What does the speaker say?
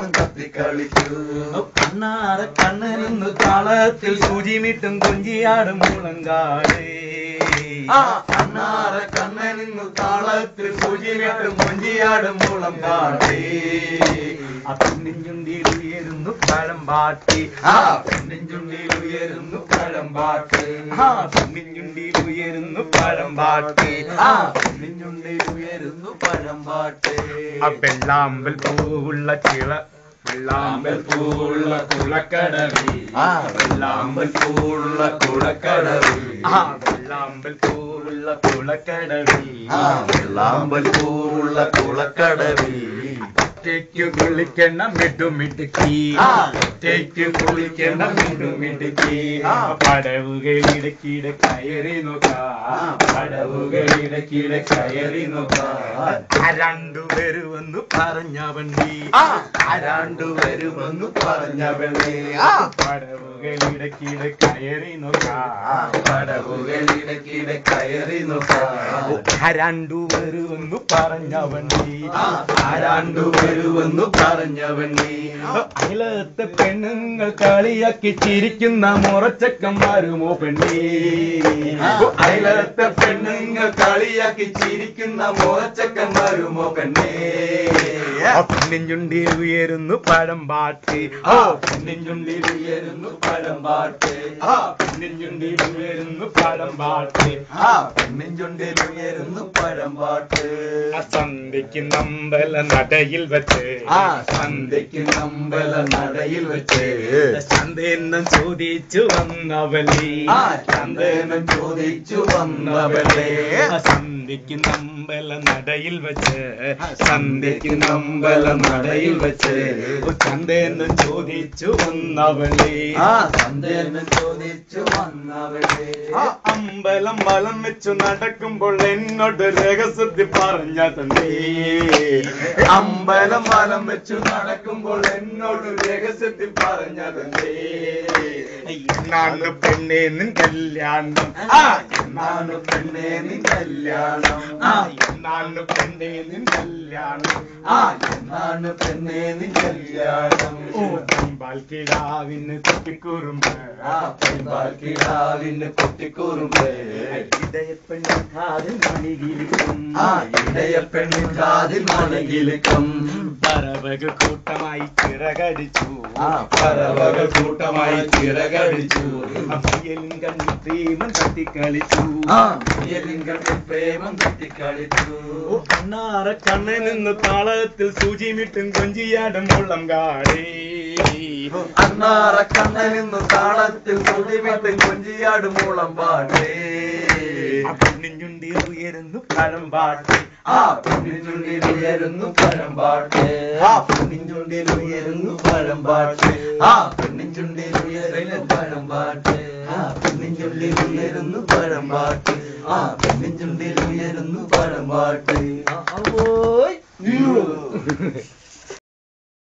പ്രേമം തത്തിക്കളിക്കൂ കണ്ണാറ കണ്ണനിന്നു താളത്തിൽ സൂചിമിട്ടും കൊഞ്ചിയാടും മുളങ്കാട് കണ്ണാറ കണ്ണനിന്നു താളത്തിൽ സൂചിമിട്ടും കൊഞ്ചിയാടും മുളങ്കാട് പെണ്ണിൻ ചുണ്ടിൽ ഉയരുന്നു പഴമ്പാട്ടി പെണ്ണിൻ ചുണ്ടിൽ ഉയരുന്നു പഴമ്പാട്ടി പെണ്ണിൻ ചുണ്ടിൽ ഉയരുന്നു പഴമ്പാട്ടി പെണ്ണിൻ ചുണ്ടിൽ ഉയരുന്നു പഴമ്പാട്ടി വെള്ളാമ്പൽ പൂവുള്ള ചിള വെള്ളാമ്പൽ പൂവുള്ള കുളക്കടവി വെള്ളാമ്പൽ പൂവുള്ള കുളക്കടവി വെള്ളാമ്പൽ പൂവുള്ള കുളക്കടവി വെള്ളാമ്പൽ പൂവുള്ള കുളക്കടവി ഒറ്റയ്ക്ക് കുളിക്കണം മിടുമിടുക്കി ഒറ്റയ്ക്ക് കുളിക്കണം മിടുമിടുക്കി പടവുകളിടക്കിടെ കയറി നോക്കാം പടവുകളിടക്കിടെ കയറി നോക്കാം രണ്ടുപേരുവെന്ന് പറഞ്ഞ വണ്ടി രണ്ടുപേരുവെന്ന് പറഞ്ഞ വണ്ടി പടവുകളിടക്കിടെ കയറി നോക്കാം പടവുകളിടക്കിടെ കയറി നോക്കാം രണ്ടുപേരുവെന്ന് പറഞ്ഞ വണ്ടി രണ്ടുപേരുവെന്ന് പറഞ്ഞ വണ്ടി അയലത്തെ പെണ്ണുങ്ങൾ കളിയാക്കി ചിരിക്കുന്ന മുറച്ചക്കന്മാരുമോ പെണ്ണി അയലത്തെ പെണ്ണുങ്ങൾ കളിയാക്കി ചിരിക്കുന്ന മുറച്ചക്കന്മാരുമോ പെണ്ണേ പെണ്ണിൻ ചുണ്ടിൽ ഉയരുന്നു പഴമ്പാട്ട് പെണ്ണിൻ ചുണ്ടിൽ ഉയരുന്നു പഴമ്പാട്ട് പെണ്ണിൻ ചുണ്ടിൽ ഉയരുന്നു പഴമ്പാട്ട് പെണ്ണിൻ ചുണ്ടിൽ ഉയരുന്നു പഴമ്പാട്ട് സന്ധ്യയ്ക്ക് നമ്പല നടയിൽ വെച്ച് സന്ധ്യയ്ക്ക് നമ്പല നടയിൽ വെച്ച് ചന്ദേനം ചോദിച്ചു വന്നവളി ചന്ദേനം ചോദിച്ചു വന്നവളെ സന്ധ്യയ്ക്ക് നമ്പല നടയിൽ വെച്ച് സന്ധ്യയ്ക്ക് നമ്പല നടയിൽ വെച്ച് ചന്ദേനം ചോദിച്ചു വന്നവളെ ചന്ദേനം ചോദിച്ചു വന്നവളെ അമ്പലം വലം വെച്ചു നടക്കുമ്പോൾ എന്നോട് രഹസ്യത്തിൽ പറഞ്ഞതേ അമ്പലം വലം വെച്ചു നടക്കുമ്പോൾ എന്നോട് രഹസ്യത്തിൽ പറഞ്ഞതേ നാണ് പെണ്ണേ നിൻ കല്യാണം നാണ് പെണ്ണേ നിൻ കല്യാണം നാണ് പെണ്ണേ നിൻ കല്യാണം നാണ് പെണ്ണേ നിൻ കല്യാണം കിടാവിന് കുട്ടിക്കുറുമ്പ് കിടാവിന് കുട്ടിക്കുറുമ്പ് ഇടയപ്പെണ്ണിൻ കാതിൽ മണികിലിക്കും ഇടയപ്പെണ്ണിൻ കാതിൽ മണികിലിക്കും പറവകൾ കൂട്ടമായി ചിറകടിച്ചു പറവകൾ കൂട്ടമായി ചിറകടിച്ചു അയ്യലിൻ കണ്ണിൽ പ്രേമം തട്ടിക്കളിച്ചു അയ്യലിൻ കണ്ണിൽ പ്രേമം തട്ടിക്കളിച്ചു കണ്ണാറ കണ്ണനിന്ന് താളത്തിൽ സൂചിമിട്ടും കൊഞ്ചിയാടും മുള്ളം കാടേ അണ്ണാറ കണ്ണനിന്ന് താളത്തിൽ സൂചിമിട്ടും കൊഞ്ചിയാടും മുളം പാടേ പെണ്ണിൻ ചുണ്ടിൽ ഉയരുന്നു പഴമ്പാട്ട് പെണ്ണിൻ ചുണ്ടിൽ ഉയരുന്നു പഴമ്പാട്ട് പെണ്ണിൻ ചുണ്ടിൽ ഉയരുന്നു പഴമ്പാട്ട് പെണ്ണിൻ ചുണ്ടിൽ ഉയരുന്നു പഴമ്പാട്ട് പെണ്ണിൻ ചുണ്ടിൽ ഉയരുന്നു പഴമ്പാട്ട് പെണ്ണിൻ ചുണ്ടിൽ ഉയരുന്നു പഴമ്പാട്ട്